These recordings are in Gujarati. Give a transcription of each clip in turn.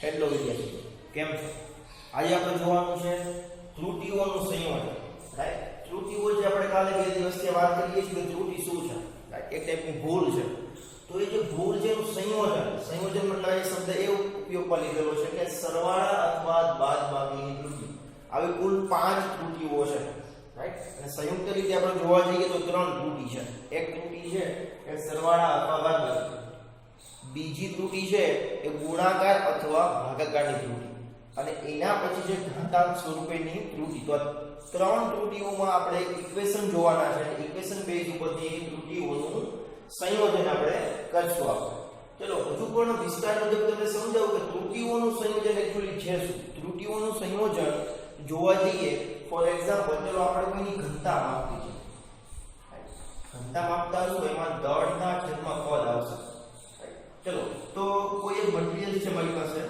હેલો વિદ્યાર્થીઓ, કેમ છો? આજે આપણે જોવાનું છે ત્રુટીઓનું સંયોજન. રાઈટ, ત્રુટીઓ જે આપણે કાલે 2 દિવસથી વાત કરીએ છીએ કે ત્રુટી શું છે, રાઈટ, એક ટાઈપની ભૂલ છે. તો એ જે ભૂલ છે એનું સંયોજન મતલબ એ શબ્દ એ ઉપયોગમાં લીધેલો છે કે સરવાળા અથવા બાદબાકીની ત્રુટી. આવી કુલ 5 ત્રુટીઓ છે, રાઈટ. અને સંયુક્ત રીતે આપણે જોવા જઈએ તો 3 ત્રુટી છે. એક ત્રુટી છે એ સરવાળા અથવા બાદબાકી, બીજી ત્રુટી છે એ ગુણાકાર અથવા ભાગાકારની ત્રુટી, અને એના પછી છે ઘાતાંક સ્વરૂપેની ત્રુટી. તો 3 ત્રુટીઓમાં આપણે ઇક્વેશન જોવાના છે. ઇક્વેશન બેઝ ઉપરથી ત્રુટીઓનું સંયોજન આપણે કરશું. આપણે ચલો હજુ પણ વિસ્તાર મુજબ તમને સમજાવું કે ત્રુટીઓનું સંયોજન એક્ચ્યુઅલી છે શું. ત્રુટીઓનું સંયોજન જોવા જઈએ, ફોર એક્ઝામ્પલ, ચલો આપણે કોઈની ઘનતા માપવી છે. ઘનતા માપતા શું, એમાં દળના છેદમાં પદ આવશે. ચલો તો કોઈ એક મટીરીયલ છે મારી પાસે,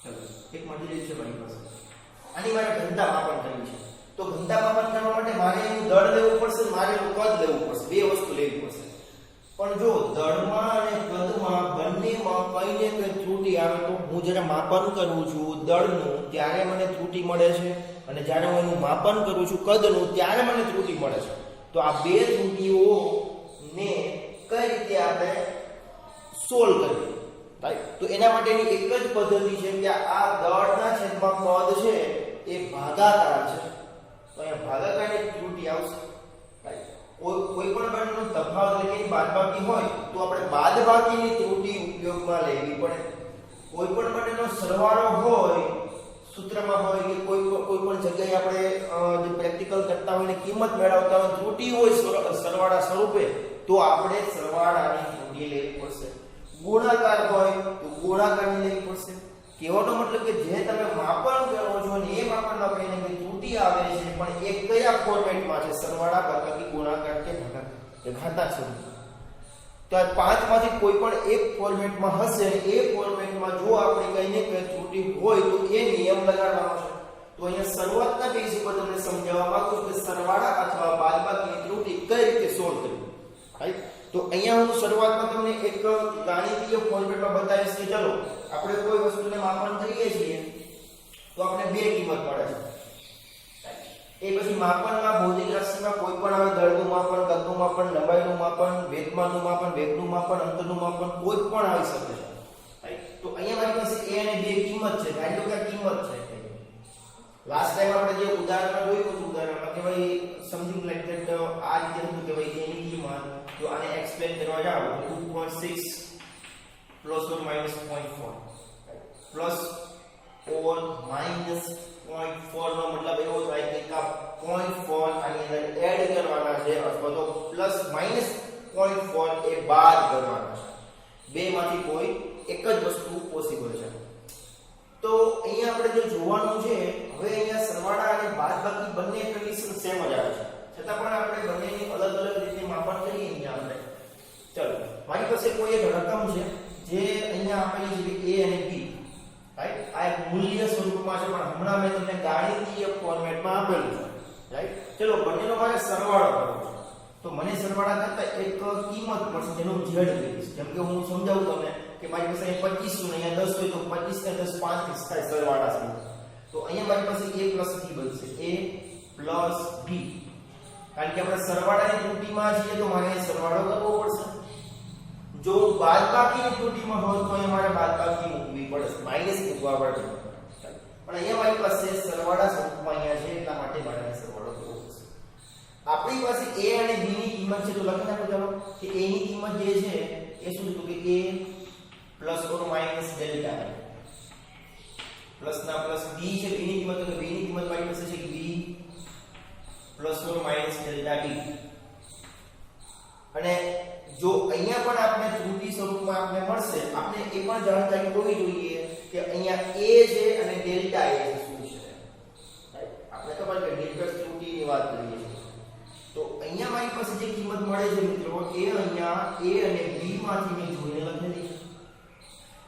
ચલો એક મટીરીયલ છે મારી પાસે, આની મારે ઘનતા માપન કરવી છે. તો ઘનતા માપન કરવા માટે મારે એનું દળ લેવું પડશે, મારે એનું કદ લેવું પડશે. બે વસ્તુ લેવી પડશે. પણ જો દળમાં અને કદમાં બંનેમાં કઈ ને કઈ ત્રુટી આવે તો હું જ્યારે માપન કરું છું દળનું ત્યારે મને ત્રુટી મળે છે, અને જ્યારે હું એનું માપન કરું છું કદનું ત્યારે મને ત્રુટી મળે છે. તો આ બે ત્રુટીઓને કઈ રીતે આપણે સોલ્વ કરીએ, રાઈટ? તો એના માટેની એક જ પદ્ધતિ છે કે આ દળના છેદમાં પદ છે એ ભાગાકાર છે. તો અહીંયા ભાગાકારની ત્રુટી આવશે, રાઈટ. કોઈ પણ ગણનો તફાવત એટલે કે બાદબાકી હોય તો આપણે બાદબાકીની ત્રુટી ઉપયોગમાં લેવી પડે. કોઈ પણ બંનેનો સરવાળો હોય, સૂત્રમાં હોય કે કોઈ પણ જગ્યાએ આપણે જે પ્રેક્ટિકલ કરતા હોય ને કિંમત મેળવતા હોય, ત્રુટી હોય સરવાળા સ્વરૂપે, તો આપણે સરવાળાની ત્રુટી લેવી પડશે. ગુણાકાર હોય તો ગુણાકારની લેવી પડશે. કહેવાનો મતલબ કે જે તમે માપન કરો છો ને એ માપનમાં કઈને કઈ ત્રુટી આવે છે, પણ એ કયા ફોર્મેટમાં છે, સરવાળા, બાદબાકી, ગુણાકાર કે ભાગાકાર કે ઘાતાંક સ્વરૂપ. તો આ 5 માંથી કોઈ પણ એક ફોર્મેટમાં હશે, અને એ ફોર્મેટમાં જો આપણે કઈ ને કઈ ત્રુટી હોય તો એ નિયમ લગાડવાનો છે. તો અહીંયા શરૂઆતના પેજ ઉપર તમને સમજાવવા માંગુ છું કે સરવાળા અથવા બાદબાકીની ત્રુટી કઈ રીતે સોલ્વ કરવી, રાઈટ? તો અહીંયા હું શરૂઆતમાં તમને એક ગાણિતિક ફોર્મેટમાં બતાવીશ કે ચલો આપણે કોઈ વસ્તુને માપન કરીએ છીએ તો આપણે બે કિંમત મળે છે. એ પછી માપનમાં ભૌતિક રાશિમાં કોઈ પણ આવે, દળનું માપન, કદનું માપન, લંબાઈનું માપન, વેગમાનનું માપન, વેગનું માપન, અંતરનું માપન, કોઈ પણ આવી શકે છે, રાઈટ? તો અહીંયા મારી પાસે a અને b કિંમત છે. ધારો કે આ કિંમત છે. લાસ્ટ ટાઈમ આપણે જે ઉદાહરણ જોયું હતું, ઉદાહરણમાં કે ભાઈ સમથિંગ લાઈક ધેટ આ રીતે હતું કે ભાઈ a ની કિંમત જો આને એક્સપ્લેન કરવા જાવ 2.6 plus or minus 0.4, plus or minus 0.4 નો મતલબ એવો થાય કે આ 0.4 આની અંદર એડ કરવાના છે અથવા તો પ્લસ માઈનસ 0.4 એ બાદ કરવાના છે. બે માંથી કોઈ એક જ વસ્તુ પોસિબલ છે. તો અહીંયા આપણે જે જોવાનું છે, હવે અહીંયા સરવાળા અને બાદબાકી બંને કન્ડિશન સેમ જ આવે છે, છતાં પણ આપણે બંનેની અલગ અલગ રીતે માપન કરીએ. અહીંયા આપણે ચલો મારી પાસે કોઈ એક રકમ છે જે અહીંયા આપેલી છે a અને b, રાઈટ? આ એક મૂલ્ય સ્વરૂપમાં છે, પણ હમણાં મેં તમને ગાણિતિક ફોર્મેટમાં આપેલું છે, રાઈટ? ચલો બંનેનો મારે સરવાળો કરવો છે. તો મને સરવાળા કરતા એક કિંમત મળશે જેનું z લઈશ. જેમ કે હું સમજાવું તમને કે મારી પાસે 25 ને અહીંયા 10 હોય તો 25 ને 10 35 થાય સરવાળા છે. તો અહીંયા મારી પાસે a b બનશે, a b. કારણ કે આપણે સરવાળાની ત્રુટીમાં છીએ તો મારે સરવાળો કરવો પડશે. જો બાદબાકીની ત્રુટીમાં હોય તો અહીંયા મારે બાદબાકી મૂકવી પડે, માઈનસ મૂકવા પડે. પણ અહીંયા મારી પાસે સરવાળા સ્વરૂપમાં અહીંયા છે એટલા માટે મારે સરવાળો કરવો પડશે. આપણી પાસે a અને b ની કિંમત છે તો લખી નાખો ચાલો કે a ની કિંમત જે છે એ શું હતું કે a plus or minus delta i plus ના પ્લસ b છે. b ની કિંમત તો b ની કિંમત મારી પાસે છે કે b plus or minus delta t. અને જો અહીંયા પણ આપણે ત્રુટી સ્વરૂપમાં આપણે મળશે, આપણે એ પણ જાણકારી હોવી જોઈએ કે અહીંયા a છે અને ડેલ્ટા a શું છે, રાઈટ? આપણે ખબર કે નિર્ગત ત્રુટીની વાત કરીએ છીએ. તો અહીંયા મારી પાસે જે કિંમત મળે છે મિત્રો, એ અહીંયા a અને b માંથી મેં જોઈને લખેલી છે.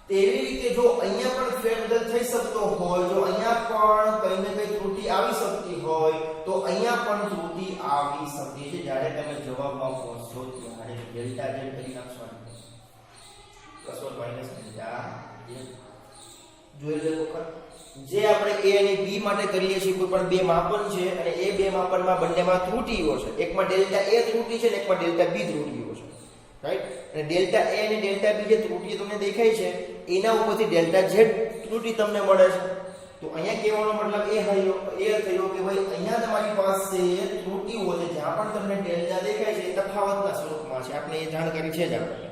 તેવી રીતે જો અહીંયા પણ ફેરબદલ થઈ શકતો હોય, જો અહીંયા પણ કઈ ને કઈ ત્રુટી આવી શકતી હોય તો અહીંયા પણ ત્રુટી આવી શકે છે. જ્યારે તમે જવાબમાં પહોંચશો ત્યારે ડેલ્ટા z કરી નાખશો, plus or minus delta z. જોઈ લો વખત જે આપણે a અને b માટે કરીએ છીએ કોઈ પણ બે માપન છે અને એ બે માપનમાં બંનેમાં ત્રુટીઓ છે એકમાં ડેલ્ટા a ત્રુટી છે અને એકમાં ડેલ્ટા b ત્રુટીઓ છે રાઈટ અને ડેલ્ટા a અને ડેલ્ટા b જે ત્રુટીઓ તમને દેખાય છે એના ઉપરથી ડેલ્ટા z ત્રુટી તમને મળે છે તો અહીંયા કહેવાનો મતલબ એ થયો કે ભાઈ અહીંયા તમારી પાસે ત્રુટીઓ છે જ્યાં પણ તમને ડેલ્ટા દેખાય છે એ તફાવતના સ્વરૂપમાં છે આપણે એ જાણકારી છે જ આપણે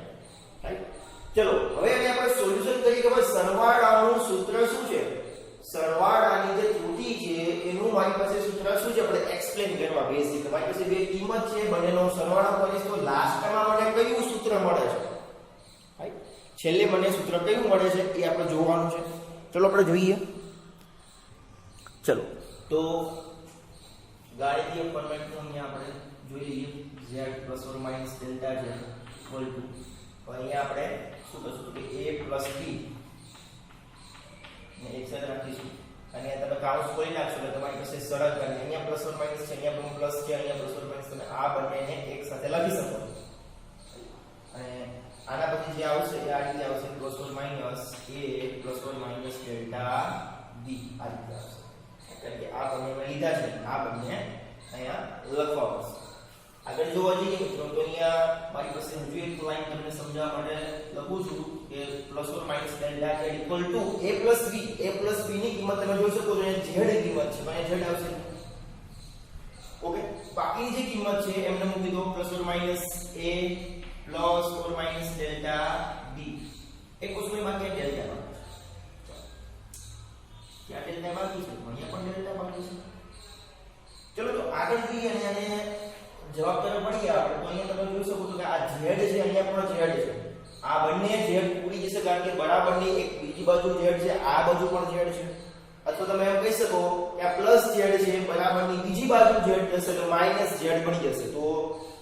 રાઈટ ચલો હવે આપણે સોલ્યુશન કરીએ કે ભાઈ સરવાળાનું સૂત્ર શું છે સરવાળાની જે ત્રુટી છે એનું મારી પાસે સૂત્ર શું છે આપણે એક્સપ્લેન કરવા બેસિક મારી પાસે બે કિંમત છે બંનેનો સરવાળો કરીશ તો લાસ્ટમાં મને કયું સૂત્ર મળે છે રાઈટ છેલ્લે મને સૂત્ર કયું મળે છે એ આપણે જોવાનું છે ચલો આપણે જોઈએ ચલો તો ગાણિતિક ફોર્મેટમાં અહીંયા આપણે જોઈ લઈએ z ± delta z equal to અહીંયા આપણે શું કરશું કે a + b ને એક સાથે રાખીશું અને તમે કાઉન્સ કરી નાખશો એટલે તમારી પાસે સરળ બને અહીંયા ± છે અહીંયા પણ પ્લસ છે અહીંયા ± તમે આ બંનેને એક સાથે લખી શકો અને આના પછી જે આવશે એ આ રીતે આવશે ± a ± ડેલ્ટા b આ રીતે આવશે કારણ કે આ બંને મેં લીધા છે આ બંને અહીંયા લખવા પડશે આગળ જોવા જઈએ મિત્રો તો અહીંયા મારી પાસે હજુ એક લાઈન તમને સમજાવવા માટે લખું છું કે ± delta z equal to a + b ની કિંમત તમે જોઈ શકો છો અહીંયા z કિંમત છે મને z આવશે ઓકે બાકીની જે કિંમત છે એમને મૂકી દો ± a ± ડેલ્ટા b એક વસ્તુ બાકી ડેલ્ટા क्या डेल्टा बाकी है અહીંયા પણ ડેલ્ટા બાકી છે ચલો તો આગળ જઈએ અને આને જવાબ તરફ વળીએ આપણે તો અહીંયા તમે જોઈ શકો છો કે આ z છે અહીંયા પણ z છે આ બંને z ઉડી જશે કારણ કે બરાબરની એક બીજી બાજુ z છે આ બાજુ પણ z છે અથવા તમે એમ કહી શકો કે આ પ્લસ z છે બરાબરની બીજી બાજુ z જશે તો માઈનસ z બની જશે તો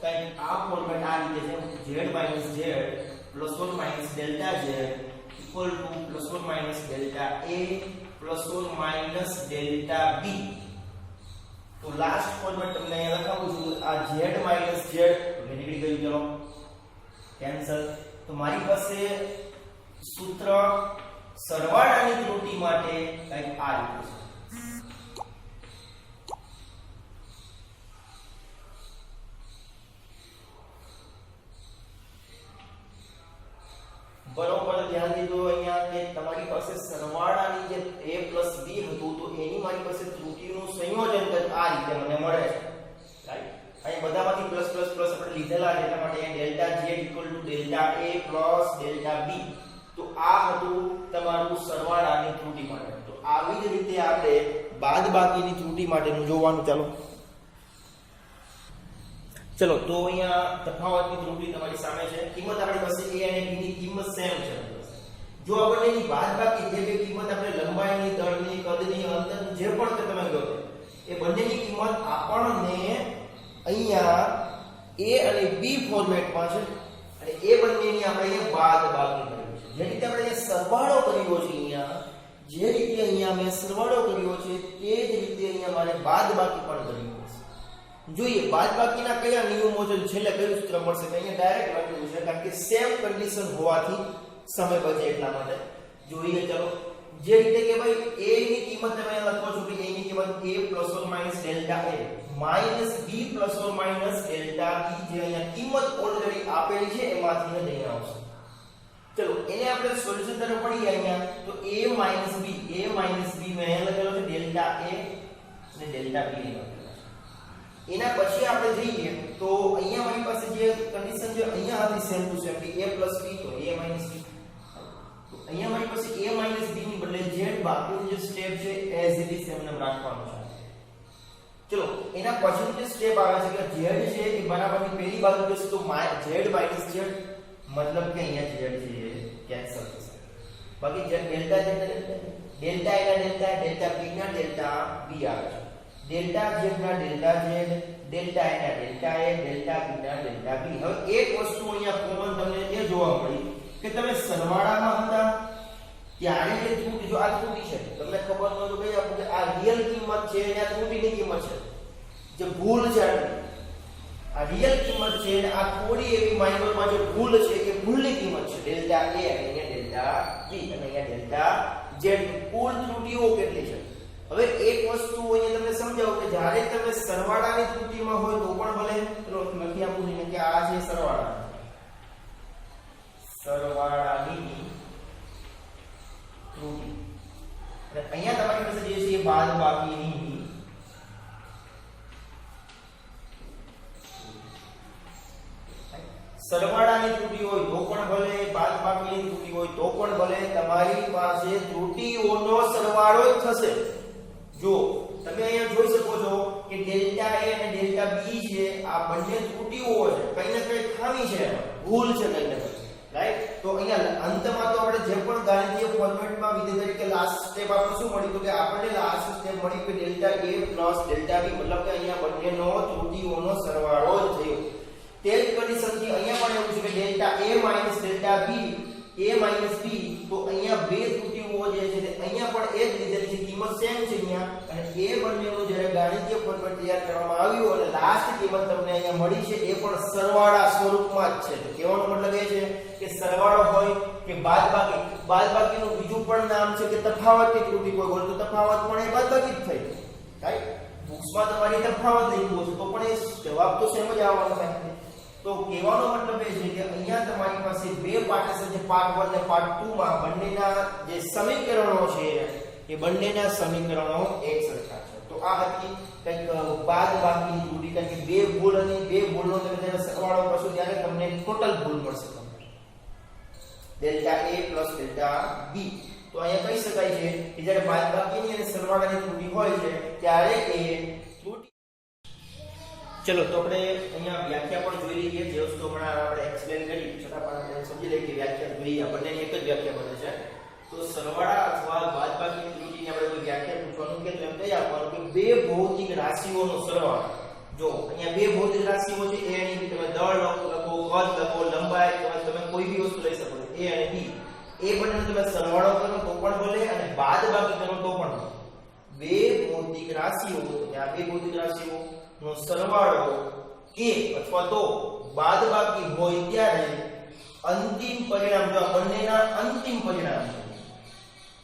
કઈ આ ફોર્મેટ આ રીતે છે z - z ± delta z equal to ± delta a ± delta b તો લાસ્ટ ફોર્મેટ તમને અહીંયા લખાવું છું આ z - z મેં નીકળી ગયું ચલો કેન્સલ તો મારી પાસે સૂત્ર સરવાળાની ત્રુટી માટે કંઈક આ રીતે છે બરોબર ધ્યાન દીધો અહીંયા કે તમારી પાસે સરવાળાની જે a + b હતું તો એની મારી પાસે ત્રુટીનું સંયોજન કંઈક આ રીતે મને મળે છે રાઈટ અહીં બધામાંથી પ્લસ પ્લસ પ્લસ આપણે લીધેલા છે એટલા માટે delta z = delta a + delta b તો આ હતું તમારું સરવાળાની ત્રુટી માટે તો આવી જ રીતે આપણે બાદબાકીની ત્રુટી માટેનું જોવાનું ચાલો ચલો તો અહીંયા તફાવતની ત્રુટી તમારી સામે છે કિંમત આપણી પાસે a અને b ની કિંમત સેમ છે જો આપણે એની બાદબાકી જે બે કિંમત આપણે લંબાઈની દળની કદની અંતરની જે પણ તમે ગયો એ બંનેની કિંમત આપણને અહીંયા a અને b ફોર્મેટમાં છે અને એ બંનેની આપણે અહીંયા બાદબાકી કરી છે જે રીતે આપણે અહીંયા સરવાળો કર્યો છે અહીંયા જે રીતે અહીંયા મેં સરવાળો કર્યો છે તે જ રીતે અહીંયા મારે બાદબાકી પણ કરવી પડશે જોઈએ બાદબાકીના કયા નિયમો છે છેલ્લે કયું સૂત્ર મળશે તો અહીંયા ડાયરેક્ટ લખેલું છે કારણ કે સેમ કન્ડિશન હોવાથી સમય બચે એટલા માટે જોઈએ ચલો જે રીતે કે ભાઈ a ની કિંમત તમે અહીંયા લખો છો કે a ની કિંમત a ± delta a minus b ± delta b જે અહીંયા કિંમત ઓલરેડી આપેલી છે એમાંથી જ અહીંયા આવશે ચલો એને આપણે સોલ્યુશન તરફ પડીએ અહીંયા તો a - b મેં અહીંયા લખેલો છે ડેલ્ટા a અને ડેલ્ટા b એના પછી આપણે જઈએ તો અહીંયા મારી પાસે જે કન્ડિશન છે અહીંયા હતી સેમ ટુ સેમ કે a + b તો a - b તો અહીંયા મારી પાસે a - b ની બદલે z બાકીનું જે સ્ટેપ છે એઝ ઇટ ઇઝ એમને રાખવાનું છે ચલો એના પછીનું જે સ્ટેપ આવે છે કે z છે એ બરાબરની પહેલી બાજુ જશે તો z - z મતલબ કે અહીંયા z છે કેન્સલ થશે બાકી જે ડેલ્ટા z ડેલ્ટા a ના ડેલ્ટા b ના ડેલ્ટા b આવે છે ડેલ્ટા z ના ડેલ્ટા z ડેલ્ટા a ના ડેલ્ટા a ડેલ્ટા b ના ડેલ્ટા b હવે એક વસ્તુ અહીંયા કોમન તમને એ જોવા મળી કે તમે સરવાળામાં હતા ત્યારે જે ત્રુટી જો આ ત્રુટી છે તમને ખબર ન હોય કે આ રિયલ કિંમત છે અને આ ત્રુટીની કિંમત છે જે ભૂલ છે આ રિયલ કિંમત છે અને આ થોડી એવી માઇનરમાં જે ભૂલ છે એ ભૂલની કિંમત છે ડેલ્ટા a અને અહીંયા ડેલ્ટા b અને અહીંયા ડેલ્ટા z z કુલ ત્રુટીઓ કેટલી છે. હવે એક વસ્તુ અહીંયા તમને સમજાવું કે જ્યારે તમે સરવાળાની ત્રુટીમાં હોય તો પણ ભલે ચલો લખી આપું છું કે આ છે સરવાળાની ત્રુટી અને અહીંયા તમારી પાસે જે છે બાદબાકીની સરવાળાની ત્રુટી હોય તો પણ ભલે બાદબાકીની ત્રુટી હોય તો પણ ભલે તમારી પાસે ત્રુટીઓનો સરવાળો જ થશે. જો તમે અહીંયા જોઈ શકો છો કે ડેલ્ટા a અને ડેલ્ટા b છે આ બંને ત્રુટીઓ છે કઈ ને કઈ ખામી છે ભૂલ છે કઈ ને કઈ રાઈટ. તો અહીંયા અંતમાં તો આપણે જે પણ ગાણિતીય ફોર્મેટમાં વિધેય તરીકે લાસ્ટ સ્ટેપ આપણે શું મળ્યું કે આપણને લાસ્ટ સ્ટેપ મળી કે ડેલ્ટા a ડેલ્ટા b મતલબ કે અહીંયા બંનેનો ત્રુટીઓનો સરવાળો જ થયો. તે જ કન્ડિશનથી અહીંયા પણ એવું છે કે delta a delta b a b તો અહીંયા બે ત્રુટીઓ જે છે તે અહીંયા પણ એ જ લીધેલી છે કિંમત સેમ છે અહીંયા અને એ બંનેનું જ્યારે ગાણિતીય ફોર્મેટ તૈયાર કરવામાં આવ્યું અને લાસ્ટ કિંમત તમને અહીંયા મળી છે એ પણ સરવાળા સ્વરૂપમાં જ છે. તો કહેવાનો મતલબ એ છે કે સરવાળો હોય કે બાદબાકીનું બીજું પણ નામ છે કે તફાવતની ત્રુટી. કોઈ બોલે તો તફાવત પણ એ બાદબાકી જ થઈ રાઈટ. બુક્સમાં તમારી તફાવત લખ્યું હશે તો પણ એ જવાબ તો સેમ જ આવવાનો છે. તો કહેવાનો મતલબ એ છે કે અહીંયા તમારી પાસે બે પાર્ટ છે જે પાર્ટ 1 અને પાર્ટ 2 માં બંનેના જે સમીકરણો છે એ બંનેના સમીકરણો એક સરખા છે. તો આ હતી કંઈક બાદબાકીની ત્રુટી કારણ કે બે ભૂલ અને બે ભૂલનો તમે જ્યારે સરવાળો કરશો ત્યારે તમને ટોટલ ભૂલ મળશે ડેલ્ટા a ડેલ્ટા b. તો અહીંયા કહી શકાય છે કે જ્યારે બાદબાકીની અને સરવાળાની ત્રુટી હોય છે ત્યારે એ ત્રુટી. ચલો તો આપણે અહીંયા વ્યાખ્યા પણ જોઈ લઈએ જે વસ્તુ હમણાં આપણે એક્સપ્લેન કરી છતાં પણ આપણે સમજી લઈએ કે વ્યાખ્યા જોઈએ આપણને એક જ વ્યાખ્યા બને છે. તો સરવાળા અથવા બાદબાકીની ત્રુટીની આપણે કોઈ વ્યાખ્યા પૂછવાનું કે તો એમ કહી આપવાનું કે બે ભૌતિક રાશિઓનો સરવાળો. જો અહીંયા બે ભૌતિક રાશિઓ છે a અને b. તમે દળ લખો કદ લખો લંબાઈ તમે કોઈ બી વસ્તુ લઈ શકો છો a અને b. એ બંનેનો તમે સરવાળો કરો તો પણ ભલે અને બાદબાકી કરો તો પણ ભલે. બે ભૌતિક રાશિઓ આ બે ભૌતિક રાશિઓ નો સરવાળો કે અથવા તો બાદબાકી હોય ત્યારે અંતિમ પરિણામ જો બંનેના અંતિમ પરિણામ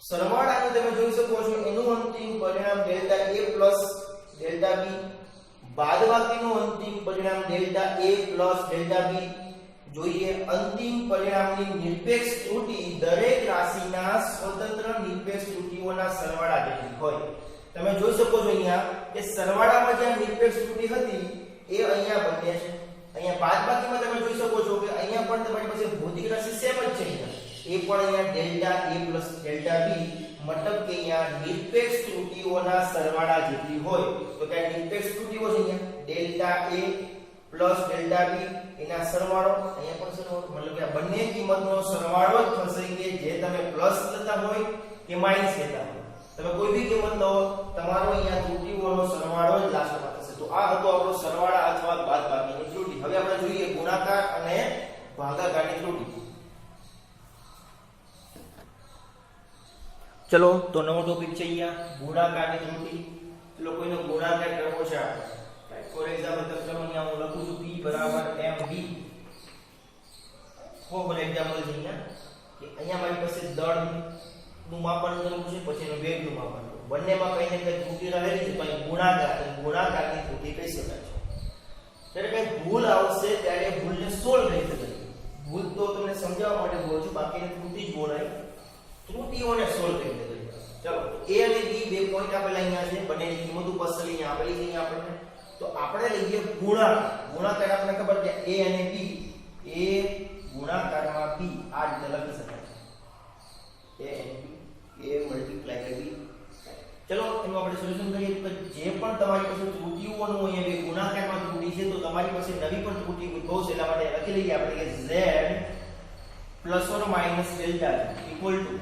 સરવાળાને તમે જોઈ શકો છો એનું અંતિમ પરિણામ ડેલ્ટા a ડેલ્ટા b. બાદબાકીનું અંતિમ પરિણામ ડેલ્ટા a ડેલ્ટા b. જોઈએ અંતિમ પરિણામની નિરપેક્ષ ત્રુટી દરેક રાશિના સ્વતંત્ર નિરપેક્ષ ત્રુટીઓના સરવાળા જેટલી હોય. તમે જોઈ શકો છો અહીંયા કે સરવાળામાં જે નિરપેક્ષ ત્રુટી હતી એ અહીંયા બને છે. અહીંયા બાદબાકીમાં તમે જોઈ શકો છો કે અહીંયા પણ તમારી પાસે ભૌતિક રાશિ સેમ જ છે. અહીંયા એ પણ અહીંયા ડેલ્ટા a ડેલ્ટા b મતલબ કે અહીંયા નિરપેક્ષ ત્રુટીઓના સરવાળા જેટલી હોય. તો કે નિરપેક્ષ ત્રુટીઓ છે અહીંયા ડેલ્ટા a ડેલ્ટા b એના સરવાળો અહીંયા પણ સરવાળો મતલબ કે આ બંને કિંમતનો સરવાળો જ થશે કે જે તમે પ્લસ લેતા હોય કે માઈનસ લેતા હોય. તમે કોઈ બી કિંમત લો તમારો અહીંયા ત્રુટીઓનો સરવાળો જ લાસ્ટમાં થશે. તો આ હતો આપણો સરવાળા અથવા બાદબાકીની ત્રુટી. હવે આપણે જોઈએ ગુણાકાર અને ભાગાકારની ત્રુટી. ચલો તો નવો ટોપિક છે અહીંયા ગુણાકારની ત્રુટી. ચલો કોઈનો ગુણાકાર કરવો છે આપણે ફોર એક્ઝામ્પલ તો ચલો અહીંયા હું લખું છું p mb. ફોર એક્ઝામ્પલ છે અહીંયા કે અહીંયા મારી પાસે દળ નું માપન કરવું છે પછી એનું વેગનું માપન. બંનેમાં કઈ ને કઈ ત્રુટી રહેલી છે તો અહીં ગુણાકારની ત્રુટી કહી શકાય છે. ત્યારે કઈ ભૂલ આવશે ત્યારે ભૂલને સોલ્વ કરી શકાય. ભૂલ તો તમને સમજાવવા માટે બોલું છું બાકીની ત્રુટી જ બોલાય. ત્રુટીઓને સોલ્વ કરી શકાય. ચલો a અને b બે પોઈન્ટ આપેલા અહીંયા છે બંનેની કિંમત ઉપસ્થિત અહીંયા આપેલી છે અહીંયા આપણને. તો આપણે લઈએ ગુણાકાર આપણને ખબર છે a અને b a ગુણાકારમાં b આ રીતે લખી શકાય છે a અને b a multiply by b. ચલો એનું આપણે સોલ્યુશન કરીએ તો જે પણ તમારી પાસે ત્રુટીઓનું અહીંયા બે ગુણાકારમાં ત્રુટી છે તો તમારી પાસે નવી પણ ત્રુટી ઉદ્ભવશે. એટલા માટે લખી લઈએ આપણે કે z ± ડેલ્ટા ઇક્વલ ટુ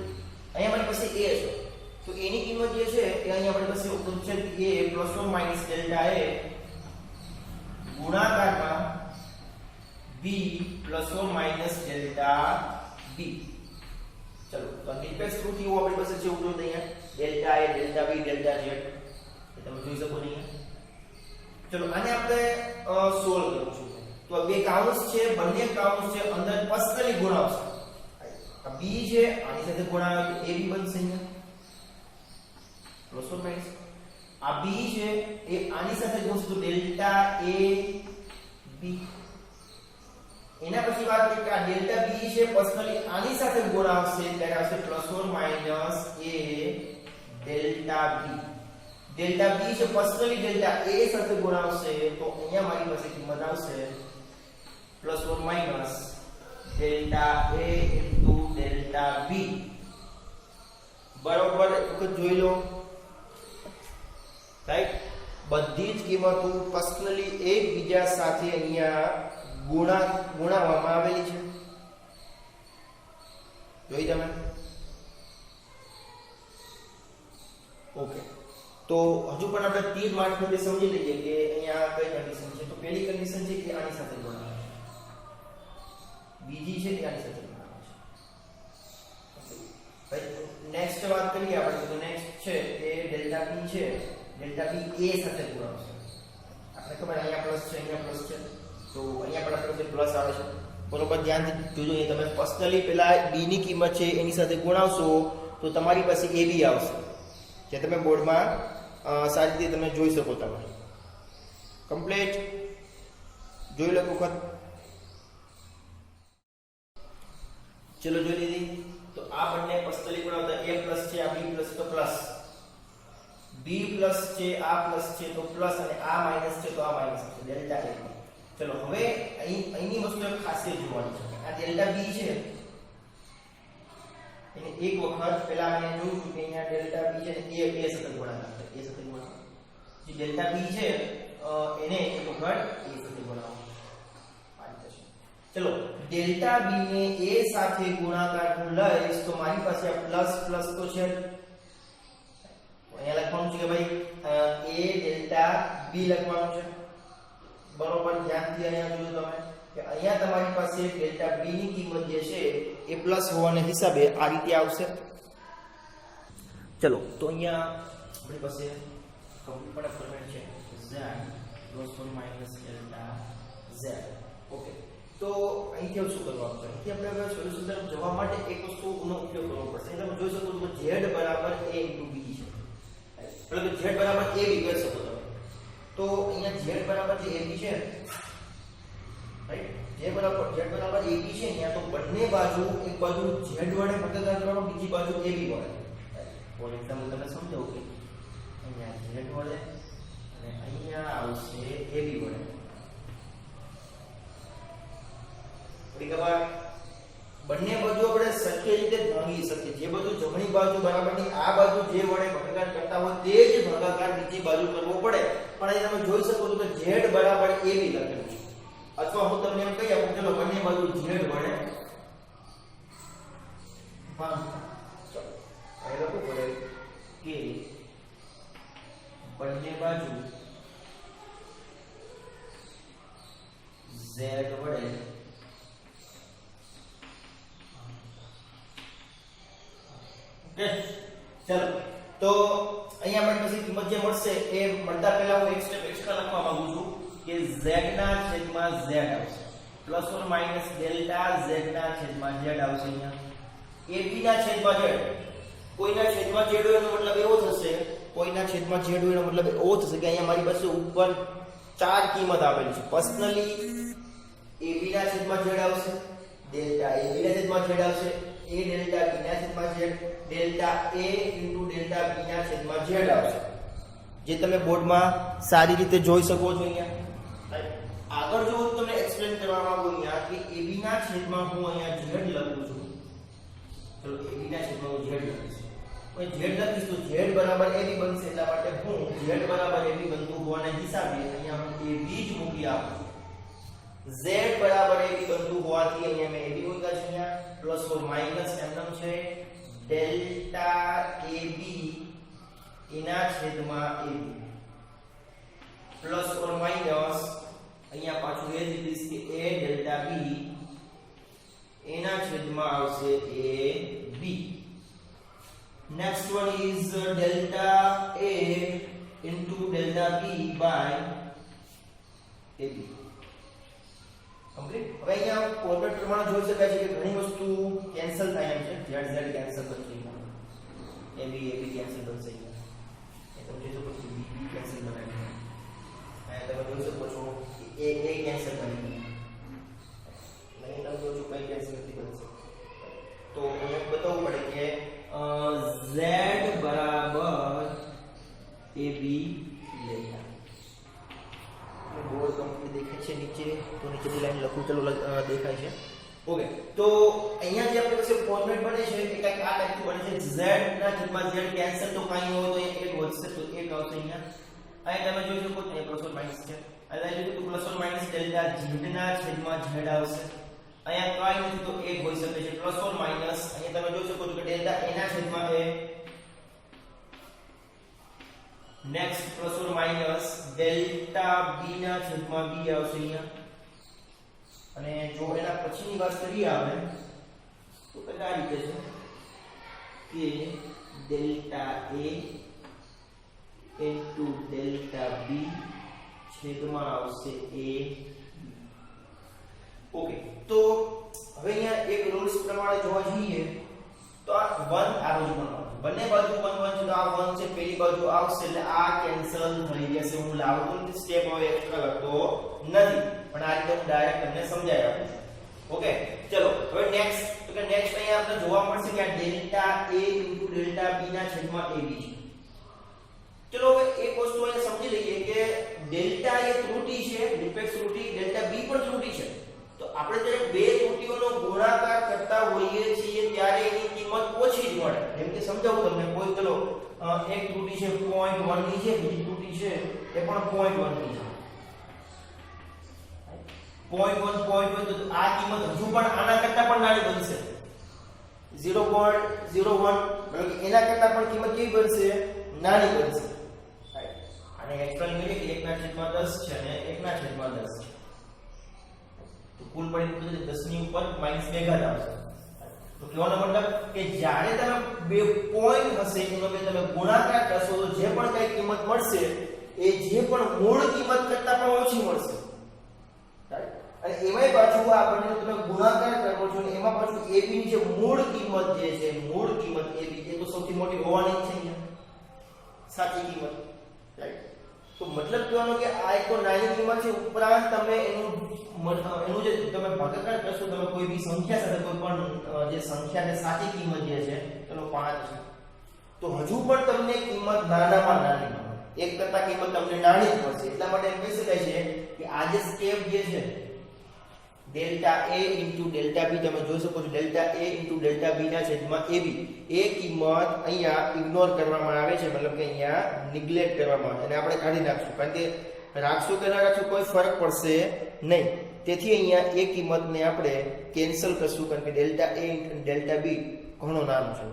અહીંયા મારી પાસે a છે તો a ની કિંમત જે છે એ અહીંયા આપણી પાસે ઉપલબ્ધ છે a ± ડેલ્ટા a ગુણાકારમાં b ± ડેલ્ટા b. ચલો તો નિરપેક્ષ ત્રુટીઓ આપણી પાસે છે ઉપલબ્ધ અહીંયા delta a delta b delta z એ તમે જોઈ શકો છો અહીંયા. ચલો આને આપણે સોલ્વ કરવું છે. તો બે કાઉન્સ છે બંને કાઉન્સ છે અંદર પર્સનલી ગુણાવશે. આ b છે આની સાથે ગુણાવે તો ab બનશે અહીંયા પ્લસ ઓર માઇનસ આ b છે એ આની સાથે ગુણશે તો ડેલ્ટા a b એના પછી વાત કરીએ કે આ ડેલ્ટા b છે પર્સનલી આની સાથે ગુણાવશે ત્યારે આવશે plus or minus a delta b delta b છે પર્સનલી ડેલ્ટા a સાથે ગુણાવશે તો અહીંયા મારી પાસે કિંમત આવશે plus or minus delta a into delta b બરોબર એક વખત જોઈ લો રાઈટ બધી જ કિંમતો પર્સનલી એકબીજા સાથે અહીંયા ગુણાવવામાં આવેલી છે જોઈ તમે ઓકે તો હજુ પણ આપણે તીર મારફતે સમજી લઈએ કે અહીંયા કઈ કન્ડિશન છે તો પહેલી કન્ડિશન છે કે આની સાથે ગુણાવે છે બીજી છે કે આની સાથે ગુણાવે છે નેક્સ્ટ વાત કરીએ આપણે તો નેક્સ્ટ છે એ ડેલ્ટા p છે ડેલ્ટા p a સાથે ગુણાવશે આપણે ખબર અહીંયા પ્લસ છે અહીંયા પ્લસ છે તો અહીંયા પણ આપણે પ્લસ આવે છે બરોબર ધ્યાનથી જોજો એ તમે પર્સનલી પેલા b ની કિંમત છે એની સાથે ગુણાવશો તો તમારી પાસે ab આવશે જે તમે બોર્ડમાં સારી રીતે તમે જોઈ શકો તમે કમ્પ્લીટ જોઈ લો વખત ચલો જોઈ લીધી તો આ બંને પર્સનલી ગુણાવતા a પ્લસ છે આ b પ્લસ તો પ્લસ b પ્લસ છે આ પ્લસ છે તો પ્લસ અને આ માઈનસ છે તો આ માઈનસ છે ડેલ્ટા a ચલો હવે અહીંની વસ્તુ એક ખાસિયત જોવાની છે આ ડેલ્ટા b છે એને એક વખત પહેલા આપણે જોયું કે અહીંયા ડેલ્ટા b છે ને a સાથે ગુણાકાર છે a સાથે ગુણાકાર જે ડેલ્ટા b છે એને એક વખત a સાથે ગુણાવો ચલો ડેલ્ટા b ને a સાથે ગુણાકાર હું લઈશ તો મારી પાસે આ પ્લસ પ્લસ તો છે અહીંયા લખવાનું છે કે ભાઈ a ડેલ્ટા b લખવાનું છે બરોબર ધ્યાનથી અહીંયા જોજો તમે કે અહીંયા તમારી પાસે ડેલ્ટા b ની કિંમત જે છે એ પ્લસ હોવાને હિસાબે આ રીતે આવશે ચલો તો અહીંયા આપણી પાસે કમ્પ્લીટ ફોર્મેટ છે z plus or minus delta z okay તો અહીંથી શું કરવાનું છે અહીંથી આપણે હવે સોલ્યુશન તરફ જવા માટે એક વસ્તુનો ઉપયોગ કરવો પડશે તમે જોઈ શકો છો z બરાબર a * b છે એટલે કે z બરાબર a b કરી શકો તમે તો અહીંયા z બરાબર જે ab છે રાઈટ z બરાબર ab છે અહીંયા તો બંને બાજુ એક બાજુ z વડે ભાગાકાર કરવાનો બીજી બાજુ ab વડે ફોર એક્ઝામ્પલ તમે સમજો કે અહીંયા z વડે અને અહીંયા આવશે ab વડે બંને બાજુ આપણે શક્ય રીતે ભાંગી શકીએ જે બાજુ જમણી બાજુ બરાબરની આ બાજુ જે વડે ભાગાકાર કરતા હોય તે જ ભાગાકાર બીજી બાજુ કરવો પડે પણ અહીં તમે જોઈ શકો છો કે z બરાબર ab લખેલું છે અથવા હું તમને એમ કહી આપું ચલો બંને બાજુ z વડે ભાગતા ચલો અહીં લખવું પડે કે બંને બાજુ z વડે ચલો તો અહીંયા આપણી પાસે કિંમત જે મળશે એ મળતા પહેલા હું એક સ્ટેપ એક્સ્ટ્રા લખવા માંગુ છું કે z ના છેદમાં z આવશે plus or minus delta z ના છેદમાં z આવશે અહીંયા ab ના છેદમાં z કોઈના છેદમાં z હોય એનો મતલબ એવો થશે કોઈના છેદમાં z હોય એનો મતલબ એવો થશે કે અહીંયા મારી પાસે ઉપર ચાર કિંમત આપેલી છે પર્સનલી ab ના છેદમાં z આવશે ડેલ્ટા ab ના છેદમાં z આવશે a ડેલ્ટા b ના છેદમાં z delta a into delta b ના છેદમાં z આવશે જે તમે બોર્ડમાં સારી રીતે જોઈ શકો છો અહીંયા આગળ જો હું તમને એક્સપ્લેન કરવા માંગુ અહીંયા કે ab ના છેદમાં હું અહીંયા z લખું છું ચલો ab ના છેદમાં હું z લખીશ કોઈ z લખીશ તો z બરાબર ab બનશે એટલા માટે હું z બરાબર ab બનતું હોવાના હિસાબે અહીંયા હું ab જ મૂકી આપું z બરાબર ab બનતું હોવાથી અહીંયા મેં ab મૂક્યા છે અહીંયા પ્લસ ઓર માઈનસ એમનેમ છે ડેલ્ટા ab એના છેદમાં ab પ્લસ ઓર માઈનસ અહીંયા પાછું એ જ લીધીશ કે a ડેલ્ટા b એના છેદમાં આવશે ab next one is delta a into delta b by ab complete હવે અહીંયા ફોર્મેટ પ્રમાણે જોઈ શકાય છે કે ઘણી વસ્તુ કેન્સલ થાય એમ છે z z કેન્સલ થશે ab ab કેન્સલ થશે તમે જોઈ શકો છો બી કેન્સલ બનાવી અને તમે જોઈ શકો છો કે એ કેન્સલ બની નહીં તમે જોજો કઈ કેન્સલ નથી બનશે તો અહીંયા બતાવવું પડે કે z બરાબર ab લેતા બોર્ડ કમ્પ્લીટ દેખાય છે નીચે તો નીચેની લાઈન લખું ચલો દેખાય છે ઓકે તો અહીંયા જે આપણે પાસે ફોર્મેટ બને છે એ કંઈક આ ટાઈપનું બને છે z ના છેદમાં z કેન્સલ તો કાંઈ હોય તો એક વધશે તો એક આવશે અહીંયા તમે જોઈ શકો છો પ્લસ ઓર માઈનસ છે અહીંયા જોઈ શકો plus or minus delta z ના છેદમાં z આવશે અહીંયા કાંઈ નથી તો એક હોઈ શકે છે પ્લસ ઓર માઈનસ અહીંયા તમે જોઈ શકો છો કે ડેલ્ટા a ના છેદમાં a next plus or minus delta b ના છેદમાં b આવશે અહીંયા અને જો એના પછીની વાત કરીએ આપણે તો કઈ આ રીતે છે કે delta a into delta b છેદમાં આવશે a ઓકે તો હવે અહીંયા એક રૂલ્સ પ્રમાણે જોવા જઈએ તો આ 1 આ બાજુ બનવાનું બંને બાજુ 1 1 છે તો આ 1 છે પેલી બાજુ આવશે એટલે આ કેન્સલ થઈ જશે હું લાવતો નથી સ્ટેપ હવે એક્સ્ટ્રા લખતો નથી પણ આ રીતે હું ડાયરેક્ટ તમને સમજાવી આપું છું ઓકે ચલો હવે નેક્સ્ટ તો કે નેક્સ્ટ અહીંયા આપણે જોવા મળશે કે આ ડેલ્ટા a ડેલ્ટા b ના છેદમાં ab છે ચલો હવે એક વસ્તુ અહીંયા સમજી લઈએ કે ડેલ્ટા એ ત્રુટી છે ડિફેક્ટ ત્રુટી ડેલ્ટા b પણ ત્રુટી છે તો આપણે જ્યારે બે ત્રુટીઓનો ગુણાકાર કરતા હોઈએ છીએ ત્યારે એની કિંમત ઓછી જ મળે જેમ કે સમજાવું તમને કોઈ ચલો એક ત્રુટી છે 0.1 ની છે બીજી ત્રુટી છે એ પણ 0.1 ની છે 0.1 તો આ કિંમત હજુ પણ આના કરતા પણ નાની બનશે 0.01 એટલે એના કરતા પણ કિંમત કેવી બનશે નાની બનશે અને એક્સ્ટ્રા લિમિટ 1/10 છે અને 1/10 છે તો કુલ પડી 10 ની ઉપર -2 ઘાત આવશે તો કહેવાનો મતલબ કે જ્યારે તમે બે પોઈન્ટ હશે એનો બે તમે ગુણાકાર કરશો તો જે પણ કઈ કિંમત મળશે એ જે પણ મૂળ કિંમત કરતા પણ ઓછી મળશે અને એમાંય પાછું આ બંનેનો તમે ગુણાકાર કરો છો અને એમાં પાછું ab ની જે મૂળ કિંમત જે છે મૂળ કિંમત ab એ તો સૌથી મોટી હોવાની જ છે અહીંયા સાચી કિંમત રાઈટ તો મતલબ કહેવાનો કે આ એક તો નાની કિંમત છે ઉપરાંત તમે એનું જે તમે ભાગાકાર કરશો તમે કોઈ બી સંખ્યા સાથે કોઈ પણ જે સંખ્યાને સાચી કિંમત જે છે એનો 5 છે તો હજુ પણ તમને કિંમત નાનામાં નાની મળે એક કરતા કિંમત તમને નાની જ મળશે એટલા માટે એમ કહી શકાય છે કે આ જે સ્ટેપ જે છે ડેલ્ટા a ડેલ્ટા b તમે જોઈ શકો છો ડેલ્ટા a ડેલ્ટા b ના છેદમાં ab એ કિંમત અહીંયા ઇગ્નોર કરવામાં આવે છે મતલબ કે અહીંયા નિગ્લેક્ટ કરવામાં આવે અને આપણે કાઢી નાખશું કારણ કે રાખશું કે ના રાખશું કોઈ ફરક પડશે નહીં તેથી અહીંયા એ કિંમતને આપણે કેન્સલ કરશું કારણ કે ડેલ્ટા a ડેલ્ટા b ઘણો નાનો છે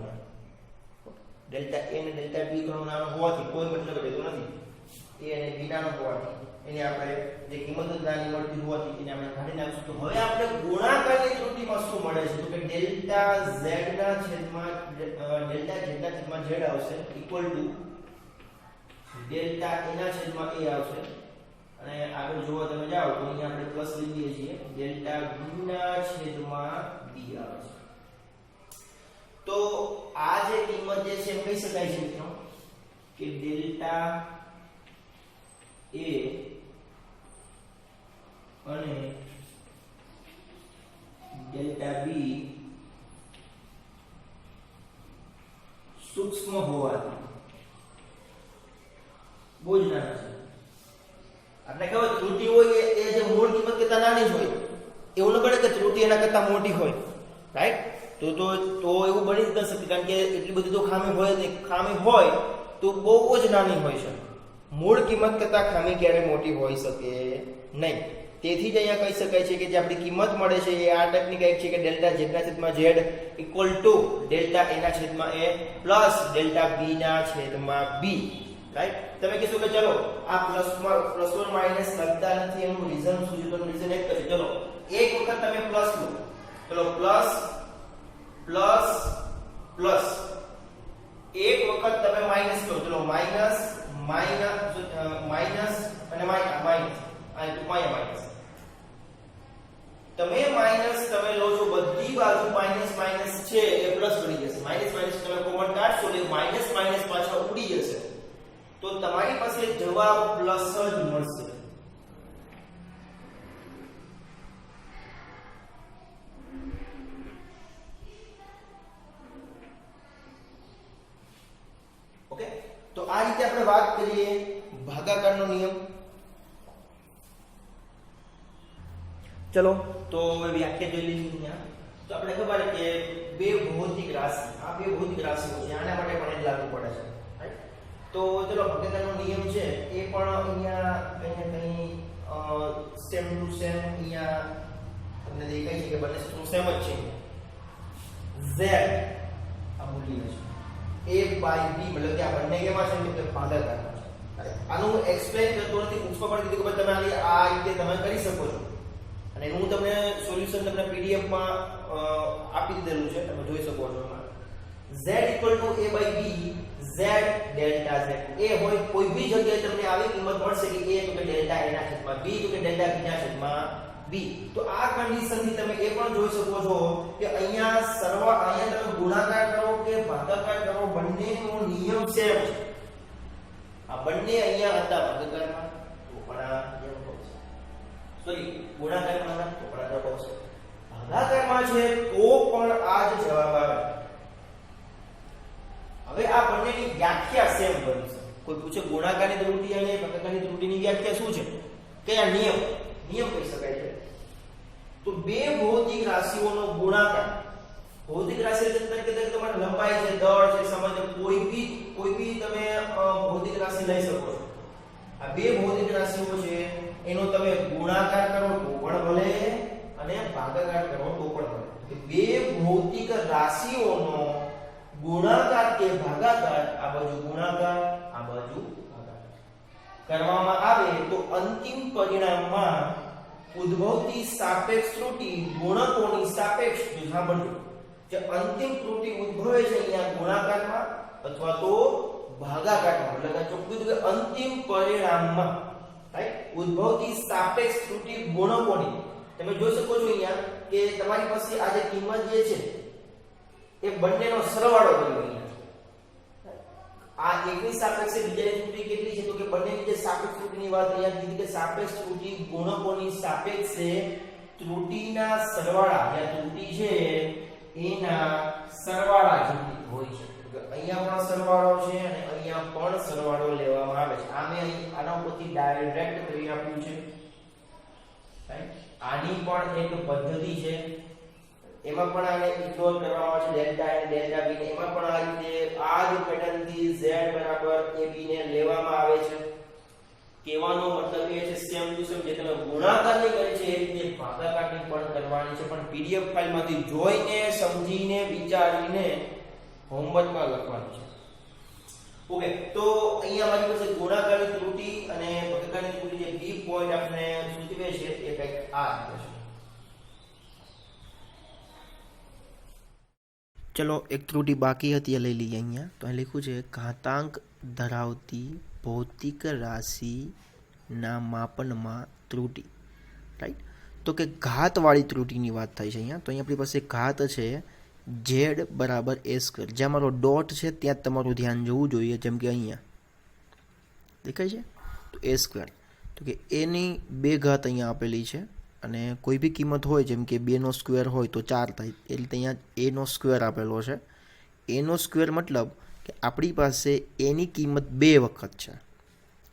ડેલ્ટા a અને ડેલ્ટા b ઘણો નાનો હોવાથી કોઈ મતલબ રહેતો નથી a અને b નાનો હોવાથી એને આપણે જે કિંમત નાની મળતી હોવાથી એને આપણે કાઢી નાખશું તો હવે આપણે ગુણાકારની ત્રુટિમાં શું મળે છે તો કે ડેલ્ટા z ના છેદમાં ડેલ્ટા z ના છેદમાં z આવશે ઇક્વલ ટુ ડેલ્ટા a ના છેદમાં a આવશે અને આગળ જોવા તમે જાઓ તો અહીંયા આપણે પ્લસ લઈ લઈએ છીએ ડેલ્ટા b ના છેદમાં b આવે છે તો આ જે કિંમત જે છે એમ કહી શકાય છે મિત્રો કે ડેલ્ટા a અને ડેલ્ટા b સૂક્ષ્મ હોવાથી બહુ જ નાના છે આપણે કહેવાય ત્રુટિ હોય એ જે મૂળ કિંમત કરતા નાની જ હોય એવું ન બને કે ત્રુટિ એના કરતા મોટી હોય રાઈટ તો એવું બની જ ન શકે કારણ કે એટલી બધી તો ખામી હોય નહીં ખામી હોય તો બહુ જ નાની હોય છે મૂળ કિંમત કરતા ખામી ક્યારે મોટી હોઈ શકે નહીં તેથી જ અહીંયા કહી શકાય છે કે જે આપણી કિંમત મળે છે એ આ ટાઈપની કંઈક છે કે ડેલ્ટા z ના છેદમાં z equal to delta a ના છેદમાં a પ્લસ ડેલ્ટા b ના છેદમાં b રાઈટ તમે કહેશો કે ચલો આ પ્લસ ઓર માઈનસ લખતા નથી એનું રીઝન શું છે તો રીઝન એક છે ચલો એક વખત તમે પ્લસ લો ચલો પ્લસ પ્લસ પ્લસ એક વખત તમે માઈનસ લો ચલો માઈનસ માઈનસ અને માઈનસ આ માઈનસ તમે માઈનસ તમે લો છો બધી બાજુ માઈનસ માઈનસ છે એ પ્લસ બની જશે માઈનસ માઈનસ તમે કોમન કાઢશો એટલે માઈનસ માઈનસ પાછા ઉડી જશે તો તમારી પાસે જવાબ પ્લસ જ મળશે. ઓકે, તો આ રીતે આપણે વાત કરીએ ભાગાકારનો નિયમ. ચલો તો વ્યાખ્યા જોઈ લઈએ અહીંયા. તો આપણે ખબર કે બે ભૌતિક રાશિ, આ બે ભૌતિક રાશિઓ છે, આના માટે પણ જ લાગુ પડે છે, રાઈટ? તો ચલો ભાગાકારનો નિયમ છે એ પણ અહીંયા કંઈ ને કંઈ સેમ ટુ સેમ અહીંયા તમને દેખાય છે કે બંને સૂત્રો સેમ જ છે. z આ મૂલ્ય છે a/b, મતલબ કે આ બંને કેમાં છે કે ભાગાકારમાં છે. આનું એક્સપ્લેન કરતો નથી, પૂછવા પણ કીધું કે તમે આ રીતે તમે કરી શકો છો, અને હું તમને સોલ્યુશન તમને પીડીએફ માં આપી દીધેલું છે, તમે જોઈ શકો છો. z = a/b, z delta z. એ હોય કોઈ બી જગ્યાએ તમને આવી કિંમત મળશે કે a તો કે ડેલ્ટા a ના છેદમાં b તો કે ડેલ્ટા b ના છેદમાં b. તો આ કન્ડિશન થી તમે એ પણ જોઈ શકો છો કે અહીંયા તમે ગુણાકાર કરો કે ભાગાકાર કરો, બંનેનો નિયમ સેમ છે. આ બંને અહીંયા હતા ભાગાકારમાં, તો પણ આ નિયમ આવશે. સોરી, ગુણાકારમાં હતા તો પણ આ જવાબ આવશે. ભાગાકારમાં છે તો પણ આ જ જવાબ આવે. હવે આ બંનેની વ્યાખ્યા સેમ બનશે. કોઈ પૂછે ગુણાકારની ત્રુટિ અને ભાગાકારની ત્રુટિની વ્યાખ્યા શું છે, કયા નિયમ કહી શકાય છે? તો બે ભૌતિક રાશિઓનો ગુણાકાર, ભૌતિક રાશિ તરીકે તમારે લંબાઈ છે, દળ છે, સમય છે, કોઈ બી તમે ભૌતિક રાશિ લઈ શકો છો. આ બે ભૌતિક રાશિઓ છે એનો તમે ગુણાકાર કરો તો પણ ભલે અને ભાગાકાર કરો તો પણ ભલે. બે ભૌતિક રાશિઓનો ગુણાકાર કે ભાગાકાર, આ બાજુ ગુણાકાર આ બાજુ ભાગાકાર કરવામાં આવે તો અંતિમ પરિણામમાં ઉદ્ભવતી સાપેક્ષ ત્રુટિ ગુણકોની સાપેક્ષ, સાંભળજો, જે અંતિમ ત્રુટિ ઉદ્ભવે છે અહીંયા ગુણાકારમાં અથવા તો ભાગાકારમાં, એટલે કે ચોખ્ખું કે અંતિમ પરિણામમાં, રાઈટ, ઉદ્ભવતી સાપેક્ષ ત્રુટિ ગુણકોની. તમે જોઈ શકો છો અહીંયા કે તમારી પાસે આ જે કિંમત જે છે એ બંનેનો સરવાળો કર્યો અહીંયા. આ એકની સાપેક્ષે બીજાની ત્રુટિ કેટલી છે તો કે બંનેની જે સાપેક્ષ ત્રુટિની વાત અહીંયા કીધી કે સાપેક્ષ ત્રુટિ ગુણકોની સાપેક્ષે ત્રુટિના સરવાળા, જે ત્રુટિ છે એના સરવાળા જેટલી હોય છે. તો અહીંયા પણ સરવાળો છે અને અહીંયા પણ સરવાળો લેવામાં આવે છે. આ મેં આના ઉપરથી ડાયરેક્ટ કરી આપ્યું છે, રાઈટ? આની પણ એક પદ્ધતિ છે, એમાં પણ આને ઇગ્નોર કરવામાં આવે છે, ડેલ્ટા અને ડેલ્ટા b ને. એમાં પણ આ રીતે આ જ પેટર્ન થી z બરાબર ab ને લેવામાં આવે છે. કહેવાનો મતલબ એ છે સેમ ટુ સેમ જે તમે ગુણાકારની કરી છે એ રીતે ભાગાકારની પણ કરવાની છે, પણ પીડીએફ ફાઇલમાંથી જોઈને સમજીને વિચારીને હોમવર્કમાં લખવાનું છે. ઓકે, તો અહીંયા મારી પાસે ગુણાકારની ત્રુટિ અને ભાગાકારની ત્રુટિ જે b પોઈન્ટ આપણે સૂચવે છે એ કંઈક આ રીતે છે. ચલો એક ત્રુટિ બાકી હતી એ લઈ લઈએ. અહીંયા તો અહીં લખ્યું છે ઘાતાંક ધરાવતી ભૌતિક રાશિના માપનમાં ત્રુટિ, રાઈટ? તો કે ઘાતવાળી ત્રુટિની વાત થાય છે અહીંયા. તો અહીંયા આપણી પાસે ઘાત છે z બરાબર a². જ્યાં મારો ડોટ છે ત્યાં તમારું ધ્યાન જવું જોઈએ, જેમ કે અહીંયા દેખાય છે તો a². તો કે એની બે ઘાત અહીંયા આપેલી છે અને કોઈ બી કિંમત હોય જેમ કે 2નો સ્ક્વેર હોય તો 4 થાય, એ રીતે અહીંયા a નો સ્ક્વેર આપેલો છે. a નો સ્ક્વેર મતલબ કે આપણી પાસે એની કિંમત 2 વખત છે,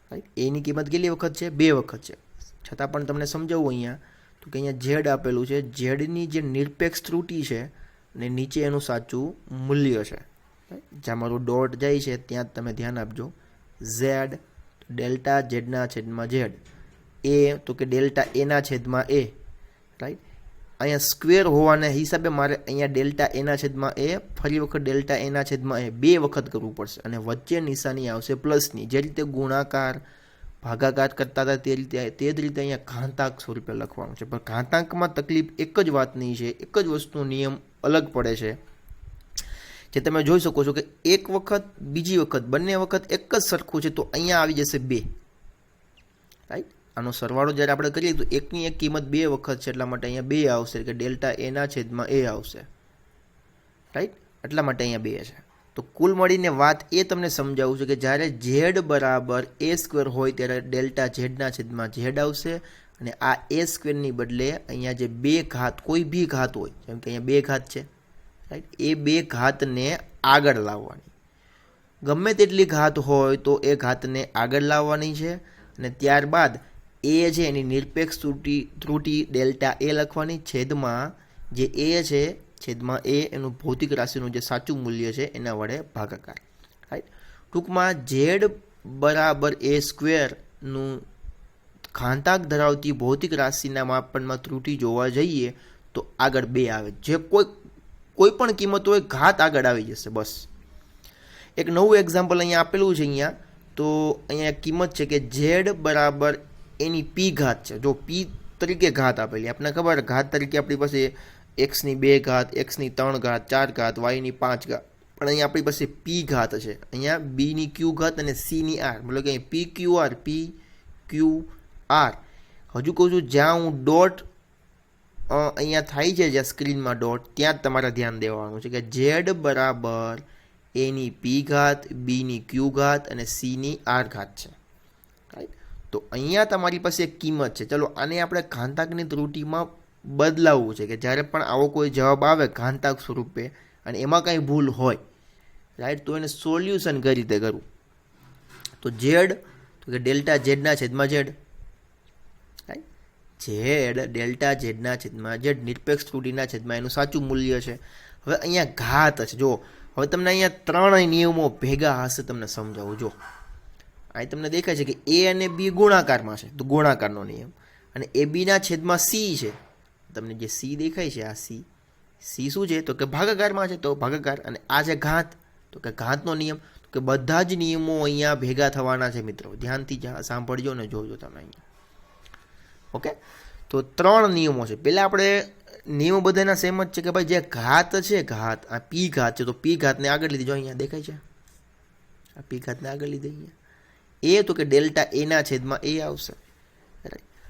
રાઈટ? એની કિંમત કેટલી વખત છે? 2 વખત છે. છતાં પણ તમને સમજાવું અહીંયા તો કે અહીંયા z આપેલું છે, zની જે નિરપેક્ષ ત્રુટિ છે ને નીચે એનું સાચું મૂલ્ય છે. જ્યાં મારું ડોટ જાય છે ત્યાં તમે ધ્યાન આપજો. z ડેલ્ટા z ના છેદમાં z, a તો કે ડેલ્ટા a ના છેદમાં a, રાઈટ? અહીંયા સ્ક્વેર હોવાના હિસાબે મારે અહીંયા ડેલ્ટા a ના છેદમાં a, ફરી વખત ડેલ્ટા a ના છેદમાં a 2 વખત કરવું પડશે અને વચ્ચે નિશાની આવશે પ્લસની. જે રીતે ગુણાકાર ભાગાકાર કરતા હતા તે જ રીતે અહીંયા ઘાતાંક સ્વરૂપે લખવાનું છે. પણ ઘાતાંકમાં તકલીફ એક જ વાતની છે, એક જ વસ્તુનો નિયમ અલગ પડે છે, જે તમે જોઈ શકો છો કે એક વખત બીજી વખત બંને વખત એક જ સરખું છે, તો અહીંયા આવી જશે 2, રાઈટ? આનો સરવાળો જ્યારે આપણે કરીએ તો એકની એક કિંમત 2 વખત છે, એટલા માટે અહીંયા 2 આવશે, કે ડેલ્ટા a ના છેદમાં a આવશે, રાઈટ? એટલા માટે અહીંયા 2 છે. તો કુલ મળીને વાત એ તમને સમજાવું છું કે જ્યારે ઝેડ બરાબર એ સ્ક્વેર હોય ત્યારે ડેલ્ટા ઝેડના છેદમાં ઝેડ આવશે અને આ એ સ્ક્વેરની બદલે અહીંયા જે બે ઘાત કોઈ બી ઘાત હોય જેમ કે અહીંયા બે ઘાત છે રાઈટ એ બે ઘાતને આગળ લાવવાની ગમે તેટલી ઘાત હોય તો એ ઘાતને આગળ લાવવાની છે અને ત્યારબાદ એ છે એની નિરપેક્ષ ત્રુટી ડેલ્ટા એ લખવાની છેદમાં જે એ છે છેદમાં એ એનું ભૌતિક રાશિનું જે સાચું મૂલ્ય છે એના વડે ભાગાકાર રાઈટ ટૂંકમાં ઝેડ બરાબર એ સ્ક્વેરનું ઘાતાંક ધરાવતી ભૌતિક રાશિના માપનમાં ત્રુટી જોવા જઈએ તો આગળ બે આવે જે કોઈ પણ કિંમત હોય ઘાત આગળ આવી જશે બસ એક નવું એક્ઝામ્પલ અહીંયા આપેલું છે અહીંયા તો અહીંયા કિંમત છે કે ઝેડ બરાબર એની પી ઘાત છે જો પી તરીકે ઘાત આપેલી આપણને ખબર ઘાત તરીકે આપણી પાસે એક્સની 2 ઘાત એક્સની 3 ઘાત 4 ઘાત વાયની 5 ઘાત પણ અહીંયા આપણી પાસે પી ઘાત છે અહીંયા બીની ક્યુ ઘાત અને સીની આર મતલબ કે પી ક્યુ આર હજુ કહું છું જ્યાં હું ડોટ અહીંયા થાય છે જ્યાં સ્ક્રીનમાં ડોટ ત્યાં જ તમારે ધ્યાન દેવાનું છે કે ઝેડ બરાબર એની પી ઘાત બીની ક્યુ ઘાત અને સીની આર ઘાત છે રાઈટ તો અહીંયા તમારી પાસે એક કિંમત છે ચલો આને આપણે ઘાતાંકની ત્રુટિમાં બદલાવવું છે કે જ્યારે પણ આવો કોઈ જવાબ આવે ઘાતાંક સ્વરૂપે અને એમાં કાંઈ ભૂલ હોય રાઈટ તો એને સોલ્યુશન કઈ રીતે કરવું તો ઝેડ તો કે ડેલ્ટા ઝેડના છેદમાં ઝેડ રાઈટ ઝેડ ડેલ્ટા ઝેડના છેદમાં ઝેડ નિરપેક્ષ ત્રુટિના છેદમાં એનું સાચું મૂલ્ય છે હવે અહીંયા ઘાત છે જો હવે તમને અહીંયા ત્રણેય નિયમો ભેગા હશે તમને સમજાવું જો અહીં તમને દેખાય છે કે એ અને બી ગુણાકારમાં છે તો ગુણાકારનો નિયમ અને એ બીના છેદમાં સી છે તમને જે સી દેખાય છે આ સી શું છે તો કે ભાગાકારમાં છે તો ભાગાકાર અને આ છે ઘાત તો કે ઘાતનો નિયમ તો કે બધા જ નિયમો અહીંયા ભેગા થવાના છે મિત્રો ધ્યાનથી સાંભળજો ને જોજો તમે અહીંયા ઓકે તો ત્રણ નિયમો છે પહેલાં આપણે નિયમો બધાના સેમ જ છે કે ભાઈ જે ઘાત છે ઘાત આ પી ઘાત છે તો પી ઘાતને આગળ લીધી જો અહીંયા દેખાય છે આ પી ઘાતને આગળ લીધી અહીંયા એ તો કે ડેલ્ટા એના છેદમાં એ આવશે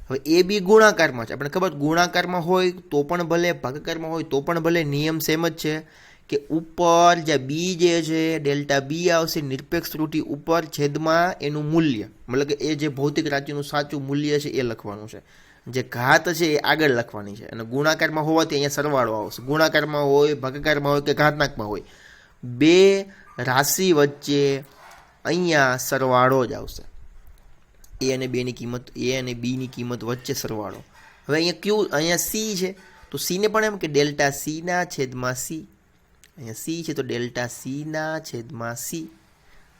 હવે એ બી ગુણાકારમાં છે આપણે ખબર ગુણાકારમાં હોય તો પણ ભલે ભાગાકારમાં હોય તો પણ ભલે નિયમ સેમ જ છે કે ઉપર જે બી જે છે ડેલ્ટા બી આવશે નિરપેક્ષ ત્રુટિ ઉપર છેદમાં એનું મૂલ્ય મતલબ કે એ જે ભૌતિક રાશિનું સાચું મૂલ્ય છે એ લખવાનું છે જે ઘાત છે એ આગળ લખવાની છે અને ગુણાકારમાં હોવાથી અહીંયા સરવાળો આવશે ગુણાકારમાં હોય ભાગાકારમાં હોય કે ઘાતાંકમાં હોય બે રાશિ વચ્ચે અહીંયા સરવાળો જ આવશે એ અને બેની કિંમત એ અને બીની કિંમત વચ્ચે સરવાળો હવે અહીંયા ક્યુ અહીંયા સી છે તો સીને પણ એમ કે ડેલ્ટા સીના છેદમાં સી અહીંયા સી છે તો ડેલ્ટા સીના છેદમાં સી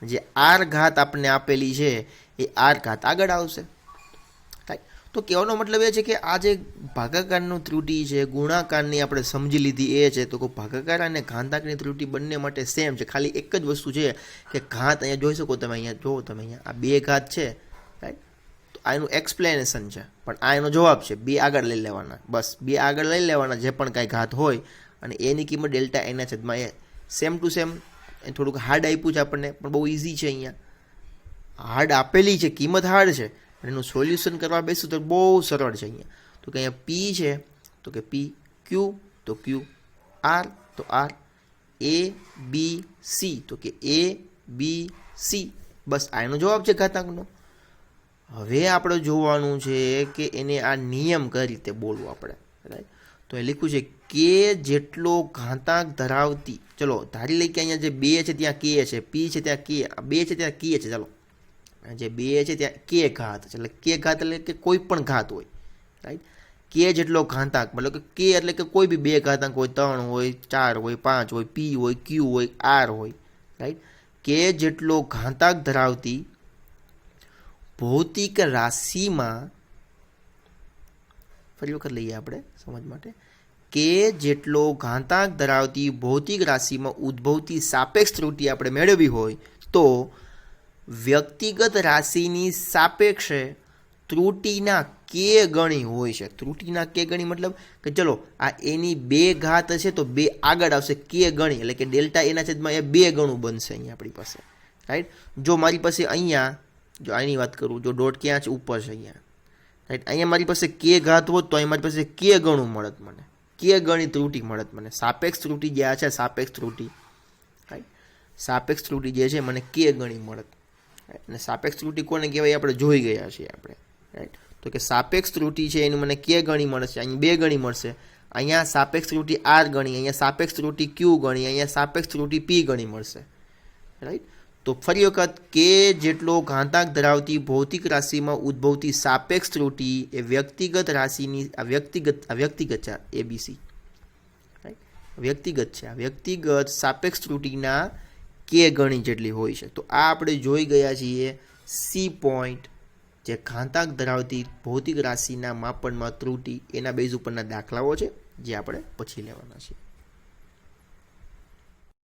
જે આર ઘાત આપણને આપેલી છે એ આર ઘાત આગળ આવશે તો કહેવાનો મતલબ એ છે કે આ જે ભાગાકારનું ત્રુટિ છે ગુણાકારની આપણે સમજી લીધી એ છે તો ભાગાકાર અને ઘાતાંકની ત્રુટિ બંને માટે સેમ છે ખાલી એક જ વસ્તુ છે કે ઘાત અહીંયા જોઈ શકો તમે અહીંયા જુઓ તમે અહીંયા આ બે ઘાત છે રાઈટ તો આ એનું એક્સપ્લેનેશન છે પણ આ એનો જવાબ છે બે આગળ લઈ લેવાના બસ બે આગળ લઈ લેવાના જે પણ કાંઈ ઘાત હોય અને એની કિંમત ડેલ્ટા એના છેદમાં એ સેમ ટુ સેમ થોડુંક હાર્ડ આપ્યું છે આપણને પણ બહુ ઇઝી છે અહીંયા હાર્ડ આપેલી છે કિંમત હાર્ડ છે એનું સોલ્યુશન કરવા બેસું તો બહુ સરળ છે અહીંયા તો કે અહીંયા પી છે તો કે પી ક્યુ તો ક્યુ આર તો આર એ બી સી તો કે એ બી સી બસ આ એનો જવાબ છે ઘાતાંકનો હવે આપણે જોવાનું છે કે એને આ નિયમ કઈ રીતે બોલવું આપણે રાઈટ તો એ લખ્યું છે કે જેટલો ઘાતાંક ધરાવતી ચલો ધારી લઈ કે અહીંયા જે બે છે ત્યાં કે છે પી છે ત્યાં કે બે છે ત્યાં કે છે ચાલો જે બે છે ત્યાં કે ઘાત છે એટલે કે ઘાત એટલે કે કોઈ પણ ઘાત હોય રાઈટ કે જેટલો ઘાતાંક મતલબ કે એટલે કે કોઈ બી બે ઘાતાંક હોય 3 હોય 4 હોય 5 હોય પી હોય ક્યુ હોય આર હોય રાઈટ કે જેટલો ઘાતાંક ધરાવતી ભૌતિક રાશિમાં ફરી વખત લઈએ આપણે સમજ માટે કે જેટલો ઘાતાંક ધરાવતી ભૌતિક રાશિમાં ઉદ્ભવતી સાપેક્ષ ત્રુટિ આપણે મેળવી હોય તો વ્યક્તિગત રાશિની સાપેક્ષે ત્રુટિના કે ગણી હોય છે ત્રુટિના કે ગણી મતલબ કે ચલો આ એની બે ઘાત છે તો બે આગળ આવશે કે ગણી એટલે કે ડેલ્ટા એના છેદમાં એ બે ગણું બનશે અહીંયા આપણી પાસે રાઈટ જો મારી પાસે અહીંયા જો આની વાત કરું જો ડોટ ક્યાં છે ઉપર છે અહીંયા રાઈટ અહીંયા મારી પાસે કે ઘાત હોત તો અહીં મારી પાસે કે ગણું મળત મને કે ગણી ત્રુટિ મળત મને સાપેક્ષ ત્રુટિ જે આ છે સાપેક્ષ ત્રુટિ રાઈટ સાપેક્ષ ત્રુટિ જે છે મને કે ગણી મળત. અને સાપેક્ષ ત્રુટિ કોને કહેવાય આપણે જોઈ ગયા છીએ આપણે, રાઈટ. તો કે સાપેક્ષ ત્રુટિ છે એનું મને કે ગણી મળશે, અહીં 2 ગણી મળશે. અહીંયા સાપેક્ષ ત્રુટિ આર ગણી, અહીંયા સાપેક્ષ ત્રુટિ ક્યુ ગણી, અહીંયા સાપેક્ષ ત્રુટિ પી ગણી મળશે, રાઈટ. તો ફરી વખત કે જેટલો ઘાતાંક ધરાવતી ભૌતિક રાશિમાં ઉદ્ભવતી સાપેક્ષ ત્રુટિ એ વ્યક્તિગત રાશિની વ્યક્તિગત છે એબીસી, રાઈટ, વ્યક્તિગત છે. આ વ્યક્તિગત સાપેક્ષ ત્રુટિના કે ગણી જેટલી હોય છે. તો આ આપણે જોઈ ગયા છીએ સી પોઈન્ટ, જે ઘાતાંક ધરાવતી ભૌતિક રાશિના માપનમાં ત્રુટિ એના બેઝ ઉપરના દાખલાઓ છે, જે આપણે પછી લેવાના છીએ.